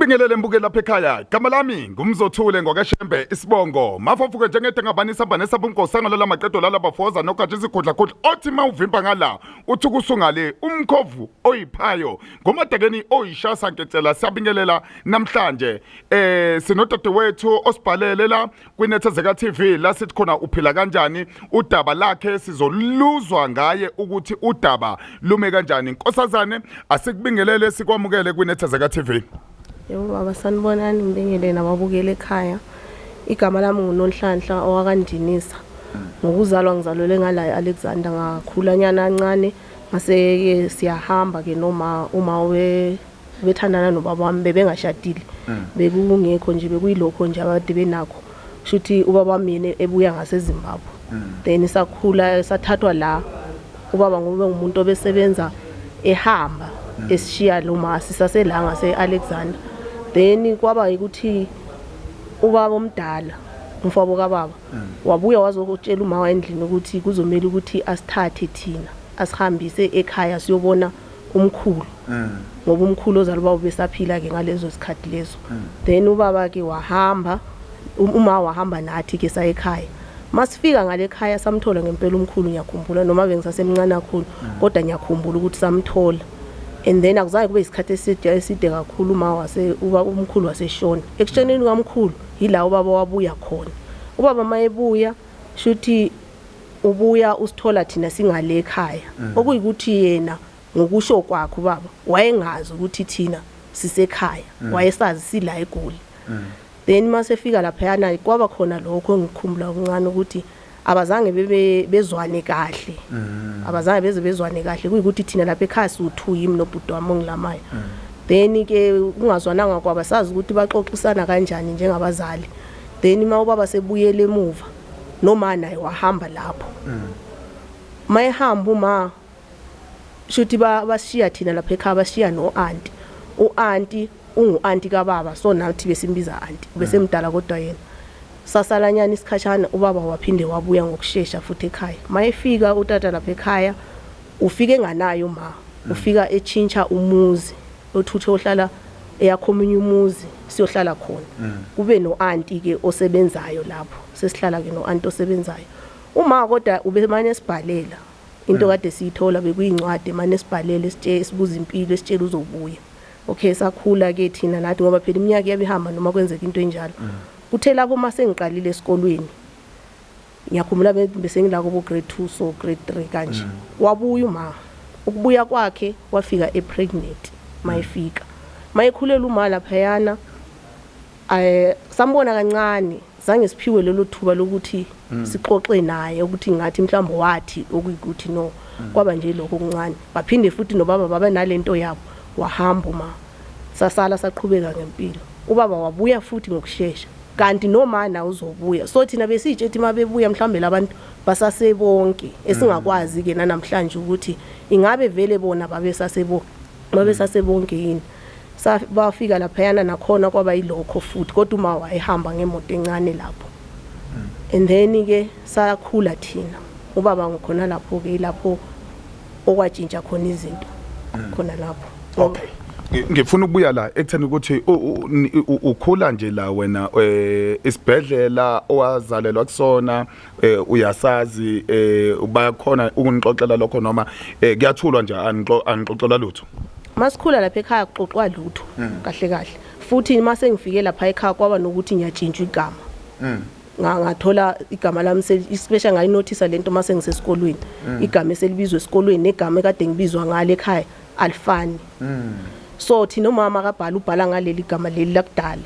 Ngibingelele mbuke lapha ekhaya. Igama lami ngumzothule ngokashembe isibongo. Mafafuke njengede ngabanisa banesa bunkosi ngalala maqedo lala bafoza nogathi isikhudla khudla. Othi mawuvimba ngala uthi kusungale umkhovu oyiphayo. Ngomadekeni oyishasa nketela siyabingelela namhlanje. Sinodade wethu osibhalele la kwiNethezeka TV la sithi khona uphila kanjani udaba lakhe sizoluzwa ngaye ukuthi udaba lume kanjani. Nkosazane asikubingelele sikwamukele kwiNethezeka TV. Yebo baba sanibonani ngibingelele nababukele ekhaya. Igama lami nguNonhlanhla owakandinisa. Ngokuzalwa ngizalelwe ngala eAlexander ngakhulanyana kancane mase siyahamba ke noma uma bethandana nobaba wami bebengashadile. Bekungekho nje bekuyilokho nje abade benakho. Shuthi ubaba wami ebuya ngaseZimbabwe. Then sakhula sathathwa la ubaba ngobe ngumuntu obesebenza ehamba esishiya lo masi saselanga seAlexander. Then kwaba ukuthi ubaba omdala umfabo kaBaba wabuya wazokutshela uma endlini ukuthi kuzomela ukuthi asithathe thina asihambise ekhaya siyobona umkhulu ngoba umkhulu ozalwa besaphila ke ngalezo sikhathi lezo. Then ubaba ke wahamba uma wahamba nathi ke sa ekhaya. Masifika ngale ekhaya samthola ngempela umkhulu ngiyakhumbula noma bengisasemncane kakhulu kodwa ngiyakhumbula ukuthi samthola. And then akuzaye kube isikhathi eside kakhulu uma wase umkhulu waseshona. Ekushoneni kamkhulu yila ubaba wabuya khona. Ubaba mayebuya shuthi ubuya usithola thina singale ekhaya. Okuyikuthi yena ngokusho kwakhe ubaba wayengazi ukuthi thina sisekhaya. Wayesazi sila eGoli. Then masefika lapha yana kwaba khona lokho ngikhumbula okuncane ukuthi abazange bezwane kahle. Abazange bezwane kahle kuyikuthi thina lapha ekhaya suthu yimi nobhuti wami ongilamayo. Then ke ungazwananga kwaba sazi ukuthi baxoxisana kanjani njengabazali. Then uma ubaba sebuyele emuva noma naye wahamba lapho. Mayehamba uma shuthi bashiya thina lapha ekhaya bashiya no-aunti. U-aunti ungu-aunti kaBaba so nathi besimbiza aunti besemdala kodwa yena. Sasalanyana isikhashana ubaba waphinde wabuya ngokusheshsha futhi ekhaya. Mayefika utata lapha ekhaya ufike nganayo ma ufika echincha umuzi othuthe ohlala eyakhomunye umuzi siyohlala khona. Kube no-aunti ke osebenzayo lapho sesihlala ke no-aunti osebenzayo. Uma kodwa ube manje sibhalela into kade siyithola bekuyincwadi manje sibhalele sibuza impilo esitshela uzobuya. Okay sakhula ke thina nathi ngoba phela iminyaka yabihamba noma kwenzeka into enjalo. Kuthe lapho mase ngiqalile esikolweni ngiyakhumbula bese ngilako bo grade 2 so grade 3 kanje. Wabuya uma ukubuya kwakhe wafika epregnant mayefika. Mayekhulela uma lapha yana sambona kancane zange siphiwe lelo thuba lokuthi sixoxe naye ukuthi ngathi mhlawumbe wathi okuyikuthi no kwaba nje lokho okuncane. Baphinde futhi nobaba baba nalento yabo wahamba uma sasala saqhubeka ngempilo. Ubaba wabuya futhi ngokusheshsha kanti noma na uzobuya so thina besitshethi mabebuya mhlambe labantu basasebonke esingakwazi ke namhlanje ukuthi ingabe vele bona babesasebonke yini. Bafika lapha yana nakhona kwaba yilokho futhi kodwa uma wayehamba ngemoto encane lapho. And then ke sakhula thina ubaba ngikhona lapho ke lapho okwatshintsha khona izinto khona lapho. Okay. Ngifuna ukubuya la ekutheni ukuthi ukhula nje la wena isibhedlela owazalelwa kusona uyasazi bayakhona ukunixoxela lokho noma kuyathulwa nje anixoxela lutho. Masikhula lapha ekhaya kuxoxwa lutho kahle kahle. Futhi mase ngifike lapha ekhaya kwaba nokuthi ngiyatshintsha igama. Ngathola igama lami especially ngayinothisa lento mase ngisesikolweni. Igama eselibizwe esikolweni negama ekade ngibizwa ngale ekhaya alifani. So thina umama kaBhala ubhala ngaleli gama leli lakudala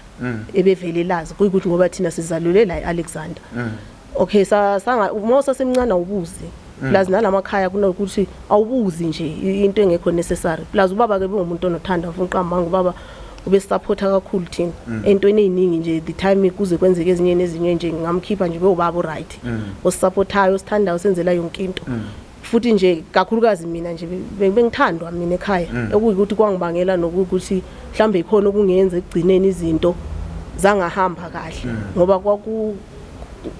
ebevele lazi kuyikuthi ngoba thina sizalulwe la eAlexander. Okay sanga umosa semncane awubuzi plus nalamakhaya kunokuthi awubuzi nje into engekho necessary plus ubaba ke bengumuntu onothanda ufunqamba ngubaba ubesupporta kakhulu thina entweni eziningi nje the time kuze kwenzeke ezinye nezinye nje ngamkhipha nje bewubaba right osupportayo osithandayo senzela yonke into. Futhi nje kakhulukazi mina nje bengithandwa mina ekhaya okuyikuthi kwangibangela nokuthi mhlambe ikhona okungenza ekugcineni izinto zangahamba kahle ngoba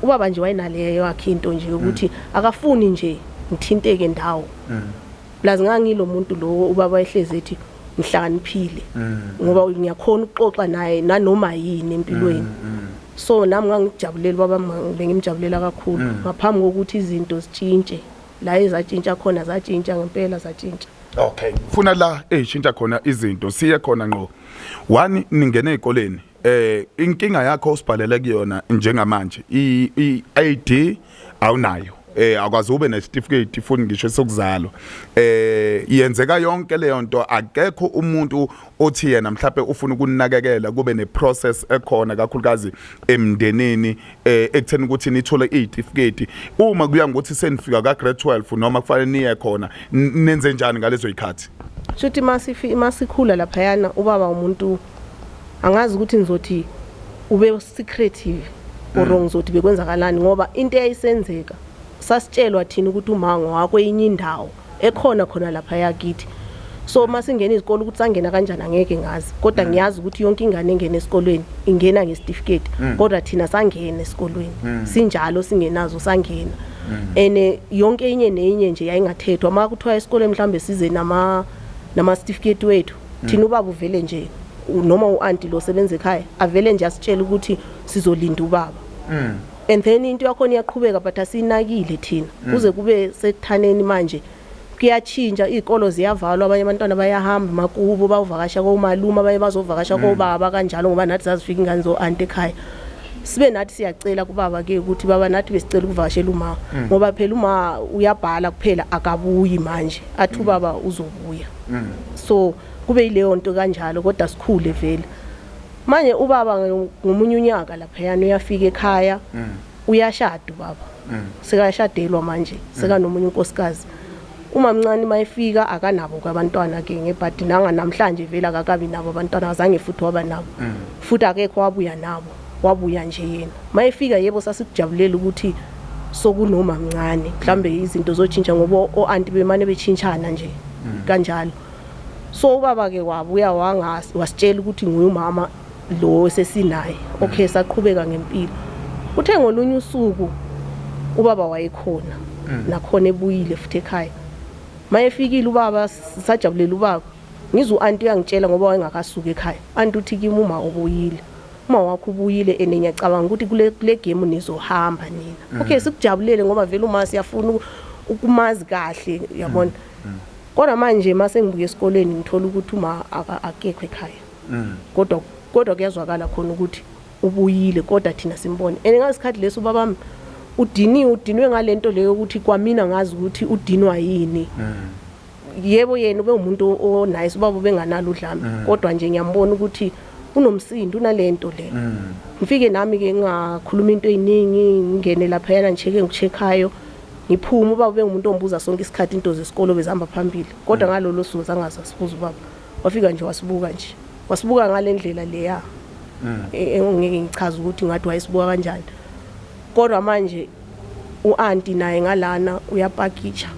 ubaba nje wayinaleyo yakhe into nje ukuthi akafuni nje ngithinteke ndawo. Plus ngangilo muntu lo ubaba ehlezi ethi ngihlakaniphile ngoba ngiyakhona ukuxoxa naye nanoma yini empilweni. So nami ngangijabulela baba bengimjabulela kakhulu ngaphambi kokuthi izinto zitshintshe la ezatshintsha khona zatshintsha ngempela zatshintsha. Okay, ufuna la eyishintsha khona izinto siye khona ngqo. One ningene ezikoleni inkinga yakho osibhalele kuyona njengamanje i-ID awunayo. Akwazi ube ne-certificate futhi ngisho sokuzalwa. Yenzeka yonke leyo nto akekho umuntu othi yena mhlawumbe ufuna ukunakekela kube ne-process ekhona kakhulukazi emndenini ekutheni ukuthi nithole i-certificate uma kuya ngokuthi senifika ka grade 12 noma kufanele niye khona nenze njani ngalezo ikhathi. Shuthi masikhula lapha yana ubaba umuntu angazi ukuthi nizothi ube secretive or ngizothi bekwenzakalani ngoba into eyayisenzeka sasitshelwa thina ukuthi umango wakho enye indawo ekhona khona lapha yakithi. So masingena izikole ukuthi sangena kanjani angeke ngazi kodwa ngiyazi ukuthi yonke ingane engena esikolweni ingena ngecertificate kodwa thina sangena esikolweni sinjalo singenazo sangena ene yonke enye nenye nje yayingathethwa maka kuthiwa esikoleni mhlambe size nama certificate wethu thina ubaba uvele nje noma uanti lo sebenza ekhaya avele nje asitshela ukuthi sizolinda ubaba. And then into yakhona iyaqhubeka but asinakile thina kuze kube sekuthaneni manje kuyachinja izikolo ziyavalwa abanye abantwana bayahamba makubo bawuvakasha komaluma abanye bazovakasha kobaba kanjalo ngoba nathi zazifika ingane zo anti ekhaya. Sibe nathi siyacela kubaba ke ukuthi baba nathi besicela ukuvakashela uma ngoba phela uma uyabhala kuphela akabuyi manje athi ubaba uzobuya. So kube yileyo nto kanjalo kodwa sikhule vele manje ubaba ngomunye unyaka lapha yana uyafika ekhaya uyashada ubaba sekashadelwa manje seka nomunye unkosikazi. Uma mncane mayefika akanabo kwabantwana ke ngebhadi nanga namhlanje vela akakabi nabo abantwana azange futhi waba nabo futhi akekho wabuya nabo wabuya nje yena mayefika yebo sasikujabulela ukuthi sokunoma mncane mhlambe izinto zotshintsha ngoba oanti bemane betshintshana nje kanjalo. So ubaba ke wabuya wasitshela ukuthi nguye umama lo sesinaye okay saqhubeka ngempilo. Uthe ngolunye usuku ubaba wayekhona nakhona ebuyile futhi ekhaya mayefikile ubaba sajabulela ubaba ngizu anti uyangitshela ngoba wayengakasuka ekhaya anti uthi kimi uma ubuyile uma wakho ubuyile ene ngiyacabanga ukuthi kule game nizohamba nina. Okay sikujabulele ngoba vele uma siyafuna ukumazi kahle yabona kodwa manje mase ngibuye esikoleni ngithola ukuthi uma akekho ekhaya kodwa kuyazwakala khona ukuthi ubuyile kodwa thina simbone ene ngasikhathi leso babami udinwe ngalento leyo ukuthi kwamina ngazi ukuthi udinwa yini. Yebo yena ube umuntu o nice ubaba benganalo udlame kodwa nje ngiyambona ukuthi unomsindo unalento le. Ngifike nami ke ngakhuluma into eziningi ngene lapha yana ngicheke ngichekayo ngiphuma ubaba ube umuntu ombuza sonke isikhathi into zesikolo bezihamba phambili kodwa ngalolo suku zangaza sibuza ubaba wafika nje wasibuka ngalendlela leya engeke ngichaza ukuthi ngathi wayesibuka kanjani kodwa manje uanti naye ngalana uyapakitsha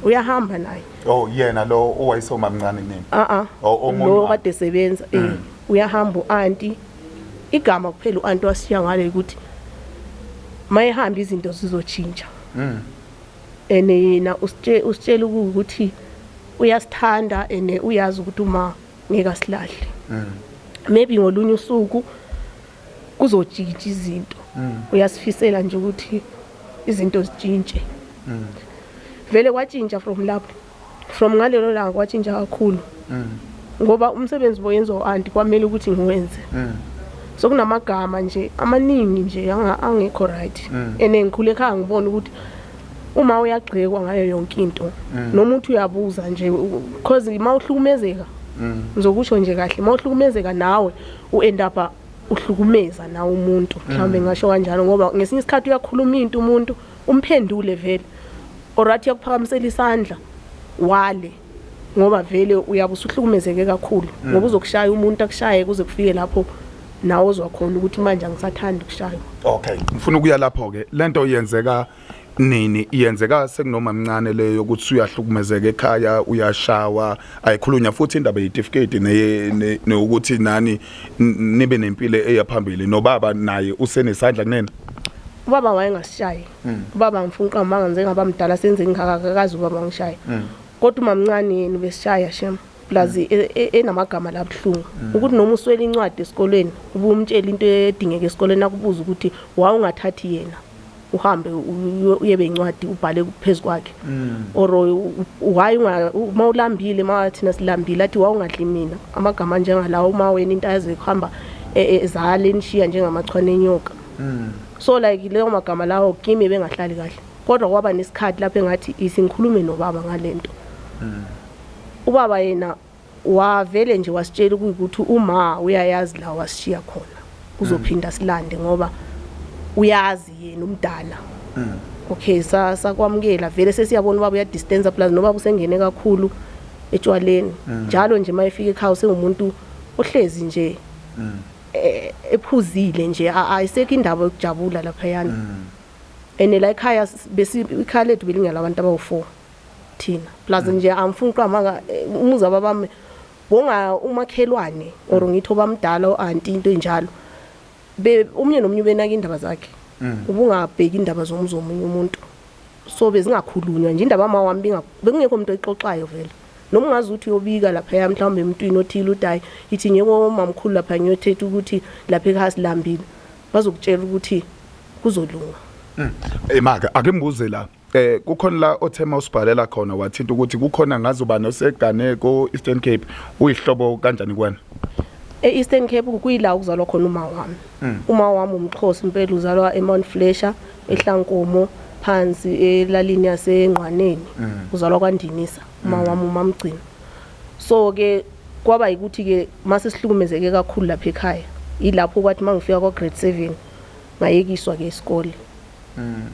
uyahamba naye. Oh yena lo owayesoma mncane nini? Lo kade sebenza uyahamba uanti igama kuphela uanti wasiya ngale ukuthi mayehamba izinto zizotshintsha. Ene yena usitshela ukuthi uyasithanda ene uyazi ukuthi uma ngeke asilahle. Maybe ngolunye usuku kuzotshintsha izinto uyasifisela nje ukuthi izinto zitshintshe. Vele kwatshintsha from ngalelo langa kwatshintsha kakhulu ngoba umsebenzi boyenzo anti kwamele ukuthi ngiwenze. So kunamagama nje amaningi nje angekho right ene ngikhule ekhaya ngibona ukuthi uma uyagxekwa ngayo yonke into noma uthi uyabuza nje because mawuhlukumezeka ngizokusho nje kahle mawuhlukumezeka nawe uend up uhlukumeza nawe umuntu mhlambe ngasho kanjalo ngoba ngesinye isikhathi uyakhuluma into umuntu umphendule vele orathi yakuphakamisela isandla wale ngoba vele uyabusuhlukumezeke kakhulu ngoba uzokushaya umuntu akushaye kuze kufike lapho nawe ozwakhona ukuthi manje angisathanda ukushaya. Okay ngifuna ukuya lapho ke lento yenzeka nini iyenzeka sekunoma mncane leyo ukuthi uyahlukumezeka ekhaya uyashawa ayikhulunywa futhi indaba yecertificate ukuthi nani nibe nempilo eyaphambili nobaba naye usenesandla kunena. Ubaba wayengasishayi ubaba ngifuna uqamba ngenze ngaba mdala senze ngingakakazi ubaba ngishaye kodwa umamncane yena ubesishaya shem plus enamagama labhlungu ukuthi noma uswele incwadi esikolweni ubumtshela into edingeka esikolweni akubuza ukuthi wawungathathi yena uhambe uyebe incwadi ubhale phezulu kwakhe or why mawulambile mathina silambile athi wawungadli mina amagama njengalawo uma wena into ayaze kuhamba ezale nishiya njengamachwane enyoka so like leyo magama lawo kimi bengahlali kahle kodwa kwaba nesikhathi lapho engathi isingikhulume nobaba ngalento ubaba yena wavele nje wasitshela ukuthi uma uyayazi la wasishiya khona uzophinda silande ngoba uyazi yena umdala okay sakwamukela vele sesiyabona ubaba uya distance plus noba usengene kakhulu etshwaleni njalo nje mayefika ekhaya sengumuntu ohlezi nje ephuzile nje ayisekho indaba yokujabula lapha yana ene la ekhaya ikhaya lethu belingelabantu abawu4 thina plus nje amfuni qhamanga umuza babami bonga umakhelwane or ngitho bamdala oanti into enjalo umnye nomnye benaka indaba zakhe ubungabheki indaba zomunye umuntu so bezingakhulunywa nje indaba mawami bekungekho umuntu oyixoxayo vele noma ungazi ukuthi uyobika lapha mhlawumbe emntwini othile udayi ithi ngeke mamkhulu lapha ngiyothetha ukuthi lapha ekhaya silambile bazokutshela ukuthi kuzolunga maka ake mbuze la kukhona la othema usibhalela khona wathinta ukuthi kukhona ngazoba noseganeko Eastern Cape uyihlobo kanjani kwana Eastern Cape kuyila ukuzalwa khona uma wami umXhosa impela uzalwa eMount Flesher eHlankomo phansi elalini yaseNgqwaneni uzalwa kwaNdinisa uma wami umamgcina so ke kwaba ukuthi ke mase sihlukumezeke kakhulu lapha ekhaya ilapho kwathi mangifika kwa grade 7 ngayekiswa ke isikole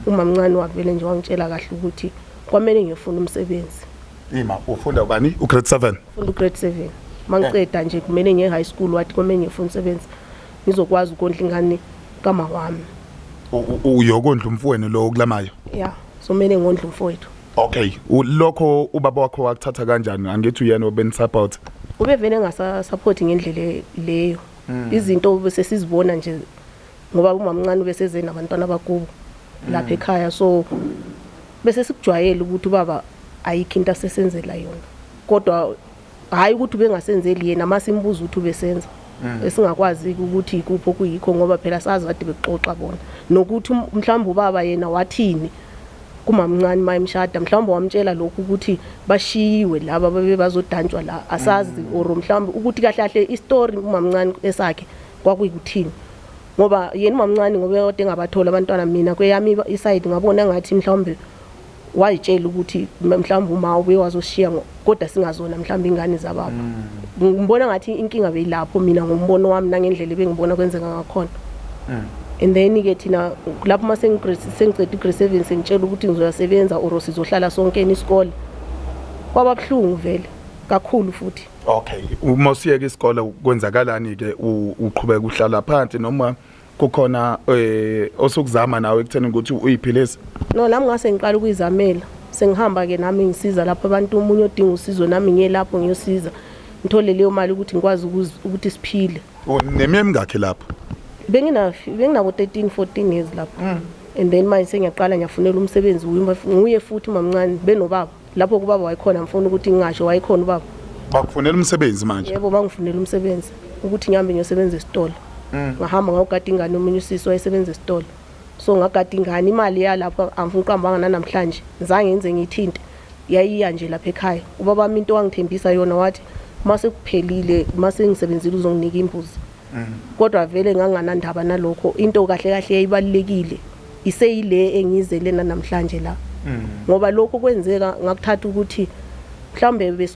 umamncane wavele nje wangitshela kahle ukuthi kwamele ngiyofuna umsebenzi ufunda ubani ugrade 7 ufunda ugrade 7 mangiceda nje kumele ngiye high school wathi kwamele ngiyofuna umsebenzi ngizokwazi ukondla ingane kama wami uyokondla umfowenu lo okulamayo yeah so kumele ngondla umfowethu okay lokho ubaba wakho wakuthatha kanjani angithi uyena obenisupport ubevele ngasa-support ngendlela leyo izinto bese sizibona nje ngoba umamncane ubeseze nabantwana abakubo lapha ekhaya so bese sikujwayele ukuthi ubaba ayikho into asesenzela yona kodwa hayi ukuthi bengasenzeli yena masimbuza ukuthi ubesenza esingakwazi ukuthi ikupho kuyikho ngoba phela sazi kade bexoxa bona nokuthi mhlawumbe ubaba yena wathini kumamncane mayimshada mhlawumbe wamtshela lokhu ukuthi bashiyiwe laba bazodantshwa la asazi or mhlawumbe ukuthi kahle kahle istory umamncane esakhe kwakuyikuthini ngoba yena umamncane ngoba yode ngabathola abantwana mina kweyami iside ngabona ngathi mhlawumbe wayitshela ukuthi mhlawumbe uma ube wazoshiya kodwa singazona mhlawumbe ingane zababa ngibona ngathi inkinga beyilapho mina ngombono wami nangendlela ebengibona kwenzeka ngakhona and then ke thina lapho mase sengicede igrade 7 sengitshela ukuthi ngizoyasebenza or sizohlala sonke isikole kwababhlungu vele kakhulu futhi okay uma usiyeke isikole kwenzakalani ke uqhubeka uhlala phansi noma kukhona osukuzama nawe ekutheni ukuthi uyiphilise no lami ngase ngiqala ukuyizamela sengihamba ke nami ngisiza lapho abantu umunye odinga usizo nami ngiye lapho ngiyosiza ngithole leyo mali ukuthi ngikwazi ukuthi siphile nemiye mingakhe lapho benginabo 13 14 years lapho and then manje sengiyaqala ngiyafunela umsebenzi nguye futhi mamncane benobaba lapho kubaba wayikhona ngifuna ukuthi ngingasho wayikhona ubaba bakufunela umsebenzi manje yebo bangifunela umsebenzi ukuthi ngihambe ngiyosebenza esitolo ngahamba ngawugada ingane omunye usisi wayesebenza esitolo so ngagada ingane imali yalapho amfuna uqambanga namhlanje ngizange ngenze ngithinte yayiya nje lapha ekhaya ubaba wami into wangithembisa yona wathi mase kuphelile mase ngisebenzile uzonginika imbuzi kodwa vele nganganandaba nalokho into kahle kahle yayibalekile iseyile engizele namhlanje la ngoba lokho kwenzeka ngakuthatha ukuthi mhlambe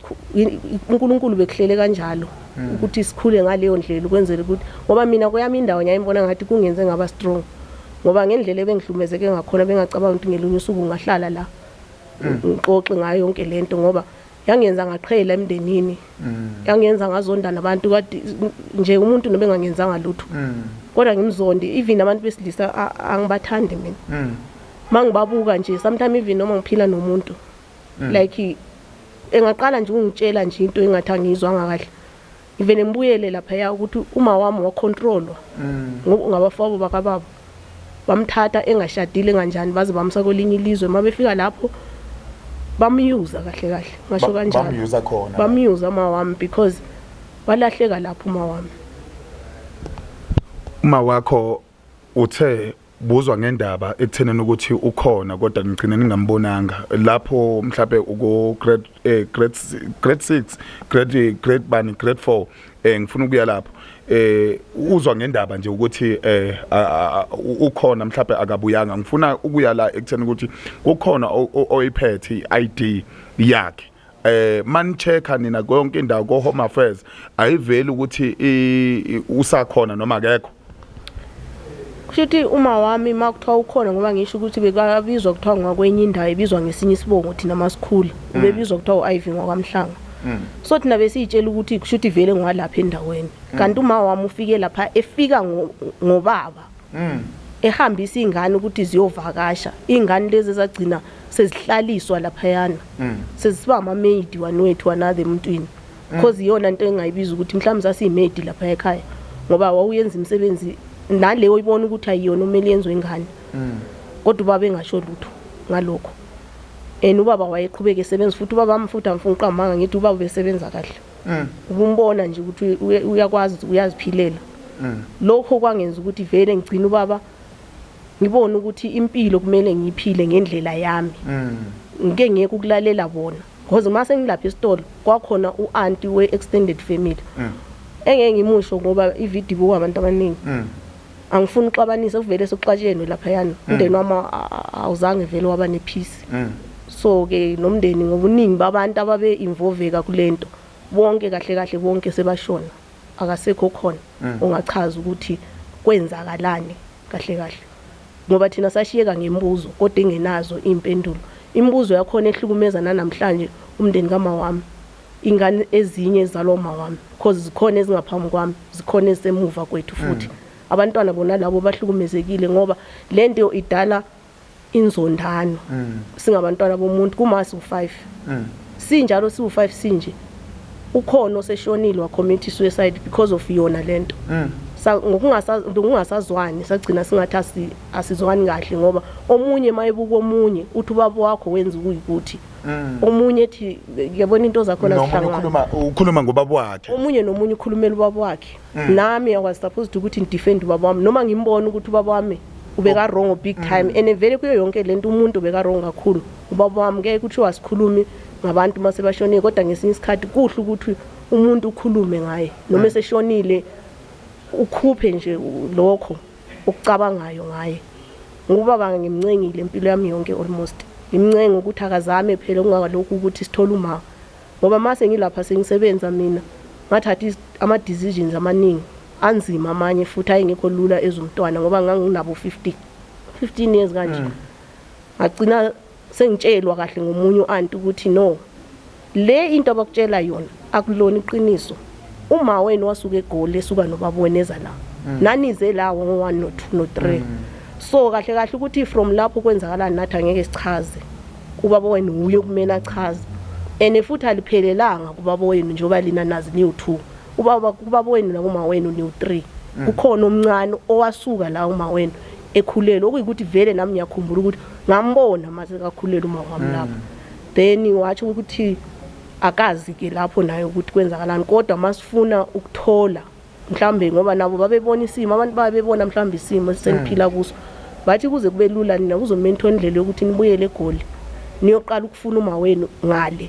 uNkulunkulu bekuhlele kanjalo ukuthi sikhule ngaleyo ndlela ukwenzela ukuthi ngoba mina kweyami indawo ngiyayibona ngathi kungenze ngaba strong ngoba ngendlela ebengihlumezeke ngakhona bengacabanga ukuthi ngelunye usuku ngahlala la ngixoxe ngayo yonke lento ngoba yangenza ngaqhela emndenini yangenza ngazonda nabantu kade nje umuntu nobe ngangenzanga lutho kodwa ngimzondi even abantu besilisa angibathandi mina mangibabuka nje sometimes even noma ngiphila nomuntu like engaqala nje ungitshela nje into engathi ngizwanga kahle ngivele ngibuyele lapha ya ukuthi uma wami wacontrolwa ngabafabo bakababa bamthatha engashadile kanjani baze bamsa kolinye ilizwe mabefika lapho bamyuza kahle kahle ngasho kanjalo bamyuza khona bamyuza uma wami because walahleka lapho uma wami uma wakho uthe buzwa ngendaba ekutheneni ukuthi ukhona kodwa ngigcine ngingambonanga lapho mhlawumbe uko grade 6 grade bani grade 4 ngifuna ukuya lapho uzwa ngendaba nje ukuthi ukhona mhlawumbe akabuyanga ngifuna ukuya la ekutheni ukuthi kukhona oyiphethe iID yakhe man checka nina konke indawo ko Home Affairs ayiveli ukuthi usakhona noma akekho kushuthi uma wami makuthiwa ukhona ngoba ngisho ukuthi bekabizwa kuthiwa ngakwenye indawo ebizwa ngesinye isibongo thina masikhulu ubebizwa kuthiwa uIV ngwakamhlanga so thina besiyitshela ukuthi kushuthi vele ngwalapha endaweni kanti uma wami ufike lapha efika ngobaba ehambisa ingane ukuthi ziyovakasha ingane lezi ezagcina sezihlaliswa lapha yana sezisiba ama maid wanwethu wanathe emntwini because iyona into engayibiza ukuthi mhlawumbe sasiyimaid lapha ekhaya ngoba wawuyenza imisebenzi naleyo uyibona ukuthi ayiyona umeli yenziwe ingane kodwa ubaba engasho lutho ngalokho ubaba wayeqhubeka esebenza futhi ubaba amfuthi amfuna uqhamanga ngithi ubaba besebenza kahle ukumbona nje ukuthi uyakwazi uyaziphilela lokho kwangenza ukuthi vele ngicina ubaba ngibona ukuthi impilo kumele ngiyiphile ngendlela yami ngeke ngeke ukulalela bona because mase ngilapha esitolo kwakhona uanti we-extended family engeke ngimusho ngoba ivideo buka abantu abaningi angifuni uxabanisa uvele sokuxatshene lapha yana umndeni wami awuzange vele waba nepeace so ke nomndeni ngobuningi babantu ababe involveka kulento bonke kahle kahle bonke sebashona akasekho khona ungachaza ukuthi kwenzakalani kahle kahle ngoba thina sashiyeka ngembuzo kodwa engenazo impendulo imibuzo yakhona ehlukumeza namhlanje umndeni kama wami ingane ezinye ezalwa uma wami because zikhona ezingaphambi kwami zikhona esemuva kwethu futhi abantwana bona labo bahlukumezekile ngoba lento idala inzondano singabantwana bomuntu kumasi u5 sinjalo siu5 sinje ukhona oseshonile wa commit suicide because of yona lento ngokungasazwani sagcina singathi asizwani kahle ngoba omunye mayebuka omunye uthi ubaba wakho wenza ukuyikuthi omunye ethi ngiyabona into zakhona zihlangana ukhuluma ngobaba wakhe omunye nomunye ukhulumela ubaba wakhe nami I was supposed ukuthi ngidefend ubaba wami noma ngimbona ukuthi ubaba wami ubeka wrong big time and vele kuyo yonke lento umuntu ubeka wrong kakhulu ubaba wami ngeke ukuthi wasikhulumi ngabantu mase bashonile kodwa ngesinye isikhathi kuhle ukuthi umuntu ukhulume ngaye noma eseshonile ukhuphe nje lokho ukucabangayo ngaye ngubaba ngimncengile impilo yami yonke almost ngimncenga ukuthi akazame phela kungakalokhu ukuthi sithola uma ngoba mase ngilapha sengisebenza mina ngathatha ama decisions amaningi anzima amanye futhi ayengekho lula ezomntwana ngoba nganginabo 15 years kanje ngagcina sengitshelwa kahle ngomunye uanti ukuthi no le into abakutshela yona akulona iqiniso uma wena wasuka eGoli esuka nobaba weneza la nanize lawo ngo1 no 2 no 3 so kahle kahle ukuthi from lapho kwenzakalana nathi angeke sichaze ubaba wena uye kumena achaze ene futhi aliphelelanga kubaba wenu njoba lina nazi niu2 ubaba wenu nakuma wenu niu3 kukhona omncane owasuka la uma wenu ekhulelo okuyikuthi vele nami ngiyakhumbula ukuthi ngambona mase kakhulela uma wami lapho then wathi ukuthi akazi ke lapho naye ukuthi kwenzakalani kodwa masifuna ukuthola mhlambe ngoba nabo babebona isimo abantu babebona mhlambe isimo seniphila kuso bathi kuze kube lula nina kuzomentona indlela yokuthi nibuyele eGoli niyoqala ukufuna uma wenu ngale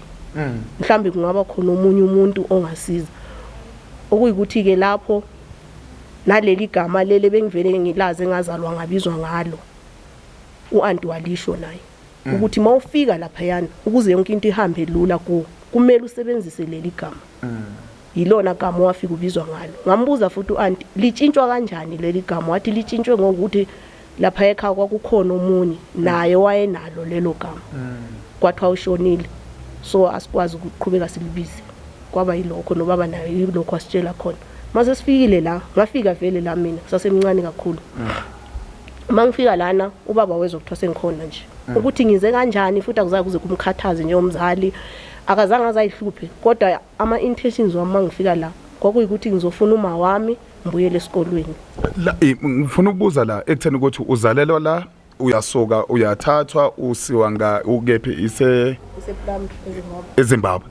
mhlambe kungaba khona omunye umuntu ongasiza okuyikuthi ke lapho naleli gama lele bengivele ngilaze ngazalwa ngabizwa ngalo uanti walisho naye ukuthi mawufika lapha yana ukuze yonke into ihambe lula kumele usebenzise leli gama yilona gama wafika ubizwa ngalo ngambuza futhi uanti litshintshwa kanjani leli gama wathi litshintshwe ngokuthi lapha ekhaya kwakukhona omunye naye wayenalo lelo gama kwathi awushonile so asikwazi ukuqhubeka silibize kwaba yilokho nobaba naye yilokho asitshela khona mase sifikile la ngafika vele la mina sasemncane kakhulu mangifika lana ubaba wezokuthiwa sengikhona nje ukuthi ngize kanjani futhi akuzayi kuze kumkhathaze njengomzali akazange azayihluphe kodwa ama intentions wami mangifika la kwakuyikuthi ngizofuna uma wami ngibuyele esikolweni la ngifuna ukubuza la ekutheni ukuthi uzalelwa la uyasuka uyathathwa usiwa ukephi eZimbabwe.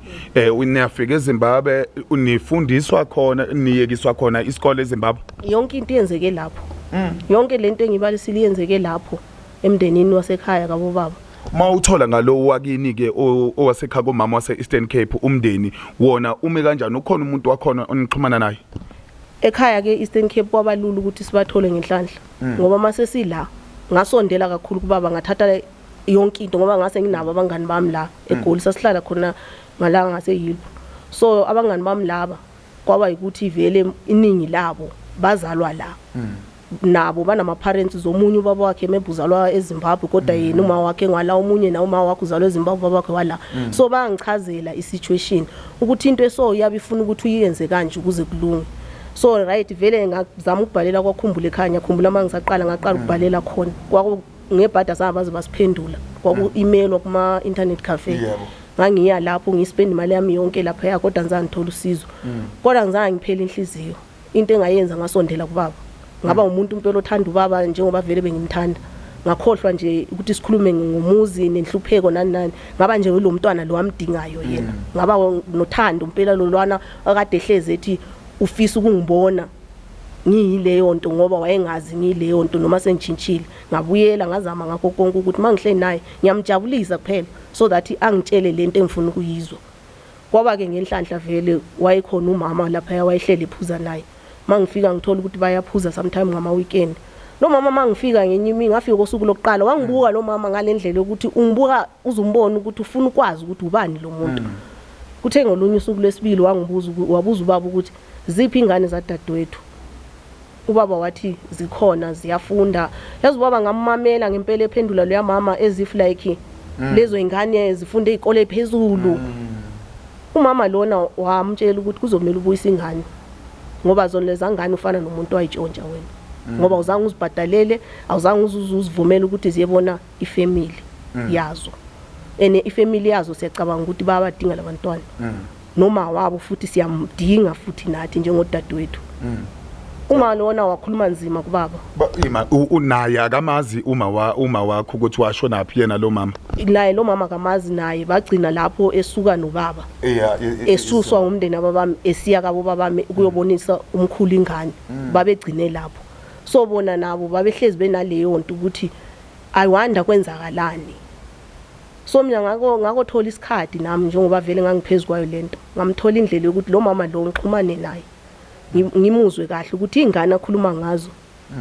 Uniyafika eZimbabwe unifundiswa khona niyekiswa khona isikole eZimbabwe. Yonke into yenzeke lapho. Yonke lento engibalisile yenzeke lapho emndenini wasekhaya kabo baba. Mawuthola ngalo wakini ke owasekhaya komama wase Eastern Cape umndeni wona ume kanjani ukhona umuntu wakhona onixhumana naye? Ekhaya ke Eastern Cape kwabalula ukuthi sibathole ngenhlanhla ngoba mase sila ngasondela kakhulu kubaba ngathatha yonke into ngoba ngase nginabo abangani bami la eGoli sasihlala khona ngalanga ngaseyilbo. So abangani bami laba kwaba ukuthi vele iningi labo bazalwa la. Nabo banama parents zomunye ubaba wakhe mebuzalwa eZimbabwe kodwa yena uma wakhe ngala omunye na uma wakhe uzalwa eZimbabwe baba wakhe wala. So bangichazela isituation ukuthi into eso yabifuna ukuthi uyenze kanje ukuze kulunge. So right vele ngazama ukubhalela kwaKhumbula ekhaya khumbula mangisaqala ngaqala ukubhalela khona kwaku ngebhada sabaze basiphendula kwaku email kuma internet cafe ngangiya lapho ngispend imali yami yonke lapha ya kodwa ngizange ngithola usizo kodwa ngizange ngiphele inhliziyo into engayenza ngasondela kubaba ngaba umuntu impela othanda ubaba njengoba vele bengimthanda ngakhohlwa nje ukuthi sikhulume ngomuzi nenhlupheko nani ngaba nje lo mntwana lo wamdingayo yena ngaba nothando impela lo lwana akade ehleze ethi ufisa ukungibona ngiyileyo nto ngoba wayengazi ngiyileyo nto noma sengitshintshile ngabuyela ngazama ngakho konke ukuthi mangihle naye ngiyamjabulisa kuphela so that angitshele lento engifuna ukuyizwa kwaba ke ngenhlanhla vele wayekhona umama lapha wayehlele ephuza naye mangifika ngithola ukuthi bayaphuza sometime ngama weekend lo mama mangifika ngenye imini ngafika kosuku lokuqala wangibuka lo mama ngalendlela ukuthi ungibuka uzumbona ukuthi ufuna ukwazi ukuthi ubani lo muntu kuthe ngolunye usuku lesibili wangibuza wabuza ubaba ukuthi ziphi ingane zadadewethu ubaba wathi zikhona ziyafunda yazi ubaba ngamamela ngempela ephendula lo yamama ezif like lezo ingane zifunda ezikole phezulu umama lona wamtshela ukuthi kuzomela ubuyisa ingane ngoba zona lezangane ufana nomuntu wayitshontsha wena ngoba uzange uzibhadalele awuzange uzivumela ukuthi ziyebona ifamily yazo ifamily yazo siyacabanga ukuthi bayabadinga labantwana noma wabo futhi siyamdinga futhi nathi njengodadewethu uma lona wakhuluma nzima kubaba unaye akamazi uma wakho ukuthi washona phi yena lo mama naye lo mama kamazi naye bagcina lapho esuka nobaba esuswa umndeni ababami esiya kabo babami ukuyobonisa umkhulu ingane babegcine lapho so bona nabo babehlezi benaleyo nto ukuthi ayiwanda kwenzakalani so mina ngakothola isikhathi nami njengoba vele ngangiphezulu kwayo lento ngamthola indlela yokuthi lo mama lo ngixhumane naye ngimuzwe kahle ukuthi ingane akhuluma ngazo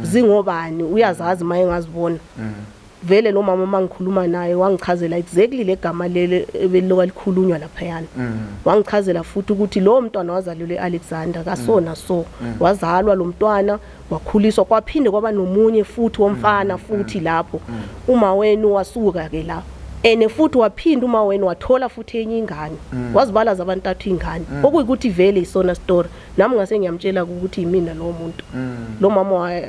zingobani uyazazi maye ngazibona vele lo mama mangikhuluma naye wangichazela exactly legama lele ebeloka likhulunywa lapha yana wangichazela futhi ukuthi lo mntwana wazalelwe eAlexander kasona so wazalwa lo mntwana wakhuliswa kwaphinde kwaba nomunye futhi womfana futhi lapho uma wena wasuka ke la futhi waphinda uma wena wathola futhi enye ingane wazibala zabantathu ingane okuyikuthi vele isona story nami ngase ngiyamtshela ukuthi yimina lo muntu lo mama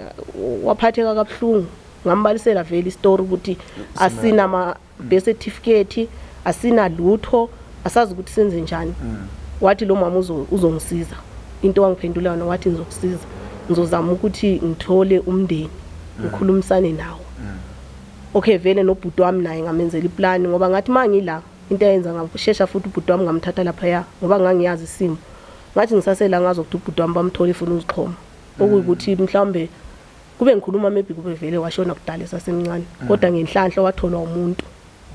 waphatheka kabuhlungu ngambalisela vele istory ukuthi asina ama birth certificate asina lutho asazi ukuthi senze njani wathi lo mama uzongisiza into wangiphendula yona wathi ngizokusiza ngizozama ukuthi ngithole umndeni ngikhulumisane nawo okay vele nobhuti wami naye ngamenzela iplan ngoba ngathi mangila into ayenza ngashesha futhi ubhuti wami ngamthatha lapha ya ngoba ngangiyazi isimo ngathi ngisasela ngazo ukuthi ubhuti wami bamthole ifuna uziqhoma okuyikuthi mhlambe kube ngikhuluma maybe kube vele washona kudala sasemncane kodwa ngenhlanhla watholwa umuntu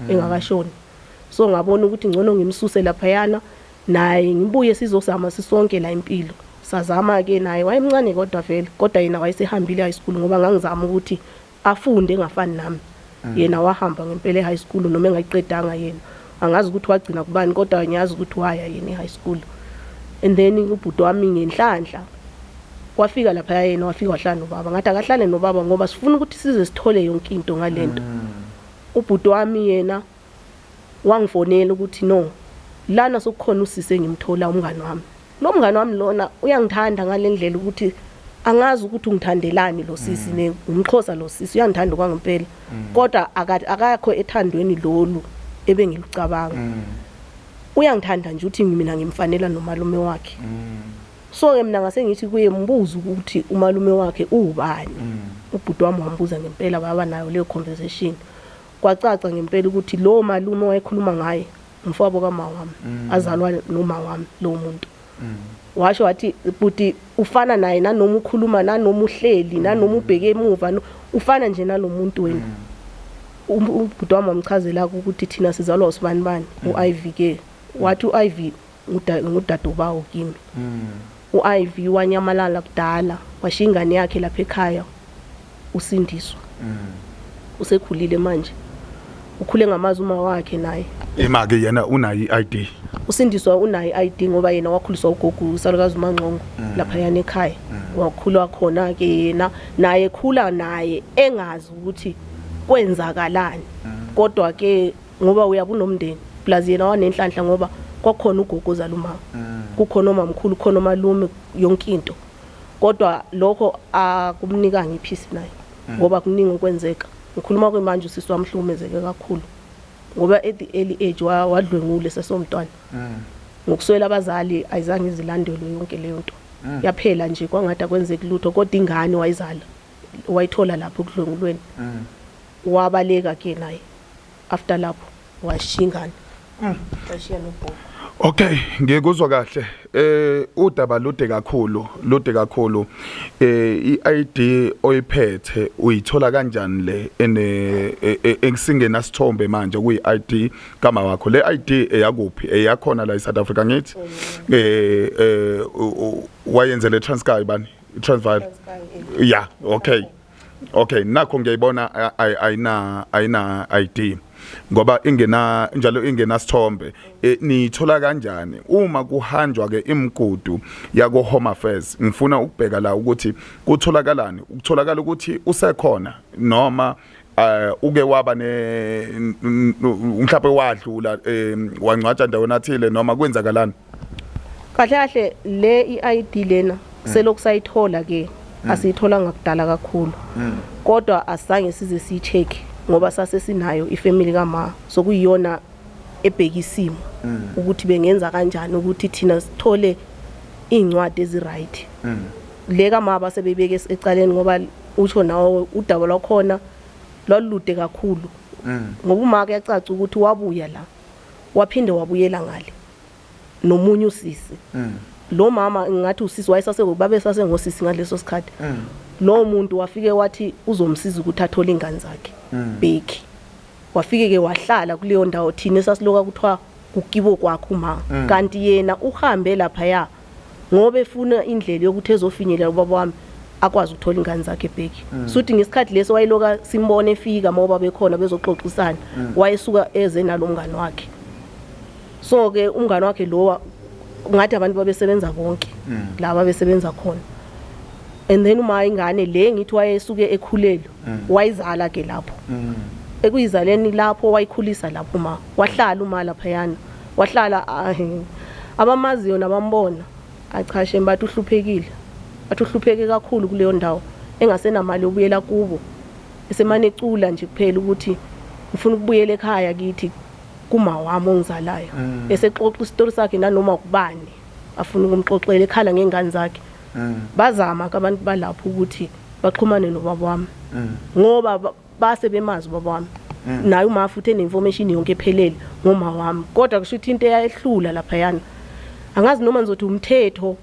engakashoni so ngabona ukuthi ngcono ngimsuse lapha yana naye ngibuye sizosama sisonke la impilo sazama ke naye wayemncane kodwa vele kodwa yena wayesehambile high school ngoba ngangizama ukuthi afunde engafani nami yena wahamba ngempela high school noma engayiqedanga yena angazi ukuthi wagcina kubani kodwa ngiyazi ukuthi waya yena high school and then ubhuti wami ngenhlanhla kwafika lapha yena wafika wahlala nobaba ngathi akahlale nobaba ngoba sifuna ukuthi size sithole yonke into ngalento ubhuti wami yena wangifonela ukuthi no lana sokukhona usise ngimthola umngani wami lo mngani wami lona uyangithanda ngalendlela ukuthi angazi ukuthi ungithandelani lo sisi umXhosa lo sisi uyangithanda kwangempela kodwa akakho ethandweni lolu ebengilicabanga uyangithanda nje ukuthi mina ngimfanela nomalume wakhe so mina ngase ngithi kuye mbuzo ukuthi umalume wakhe ubani ubhuti wami wambuza ngempela baba nayo leyo conversation kwacaca ngempela ukuthi lo malume wayekhuluma ngaye umfowabo kaMama wami azalwa noma wami lo muntu washo wathi bhuti ufana naye nanoma ukhuluma nanoma uhleli nanoma ubheke emuva ufana nje nalomuntu wena ubhuti wami wamchazela ukuthi thina sizalwa uSibanibani uIV ke wathi uIV ngudadewabo kimi uIV wanyamalala kudala washiya ingane yakhe lapha ekhaya usindiswa usekhulile manje ukhule ngamazi uma wakhe naye imake yena unayo iID usindiswa unayo iID ngoba yena wakhuliswa ugogo usalukazi uManxongo lapha yana ekhaya wakhulwa khona ke yena naye khula naye engazi ukuthi kwenzakalani kodwa ke ngoba uyabunomndeni plus yena wanenhlanhla ngoba kwakhona ugogo zaluma kukhona omamkhulu khona omalume yonke into kodwa lokho akumnika ngiphisi naye ngoba kuningi ukwenzeka ngikhuluma kwemanje usisi wamhlumezeke kakhulu ngoba at the early age wadlwengule sesomntwana ngokuswela abazali ayizange izilandelo yonke leyo nto yaphela nje kwangathi akwenzeki lutho kodwa ingane wayizala wayithola lapho kudlwengulweni wabaleka ke naye after lapho washingana washiya nobhoko. Okay, ngikuzwa kahle. Udaba lude kakhulu. iID oyiphethe uyithola kanjani le ekusingena sithombe manje kuyiID kama wakho. Le ID eyakuphi? Eyakhona la eSouth Africa ngithi. Wayenze le Transkei bani? Transvaal. Yeah, okay. Okay, nakho ngiyibona ayina ID. Ngoba ingena sithombe nithola kanjani uma kuhanjwa ke imigudu yako Home Affairs ngifuna ukubheka la ukuthi kutholakalani ukutholakala ukuthi usekhona noma uke waba mhlawumbe wadlula wangcwatsha ndawo nathile noma kwenzakalani kahle le iID lena selokusayithola ke asiyithola ngakudala kakhulu kodwa asange size siyicheck ngoba sase sinayo ifamily kaMa sokuyiyona ebhekisimo ukuthi bengenza kanjani ukuthi thina sithole incwadi eziright le kaMa basebebeke ecaleni ngoba utsho nawo udaba lwakhona lwalude kakhulu ngoba uMa kuyacaca ukuthi wabuya la waphinde wabuyela ngale nomunye usisi lo mama ngathi usisi babe sasengosisi ngaleso sikhathi lo muntu wafike wathi uzomsiza ukuthi athole ingane zakhe Bheki wafike ke wahlala kuleyo ndawo thina esasiloka kuthiwa kukibo kwakho uMa kanti yena uhambe lapha ya ngoba efuna indlela yokuthi ezofinyelela ubaba wami akwazi ukuthola ingane zakhe Bheki suthi ngesikhathi leso wayiloka simbone efika ngoba bekhona bezoxoxisana wayesuka eze nalomngane wakhe so ke umngane wakhe lo ngathi abantu babesebenza bonke laba besebenza khona and then uma ingane le ngithi wayesuke ekhulelo wayizala ke lapho ekuyizaleni lapho wayikhulisa lapho uMa wahlala uMa lapha yana wahlala abamaziyo nabambona achashe mbathi uhlupheke kakhulu kuleyo ndawo engasenamali yobuyela kubo esemane ecula nje kuphela ukuthi ufuna ukubuyela ekhaya kithi kuMa wami ongizalayo esexoxa isitori sakhe nanoma kubani afuna ukumxoxela ekhala ngengane zakhe bazama abantu balapho ukuthi baxhumane nobaba wami ngoba base bemazi ubaba wami naye uMa futhi eneinformation yonke ephelele ngoma wami kodwa kusho ukuthi into eyayehlula lapha yana angazi noma nizothi umthetho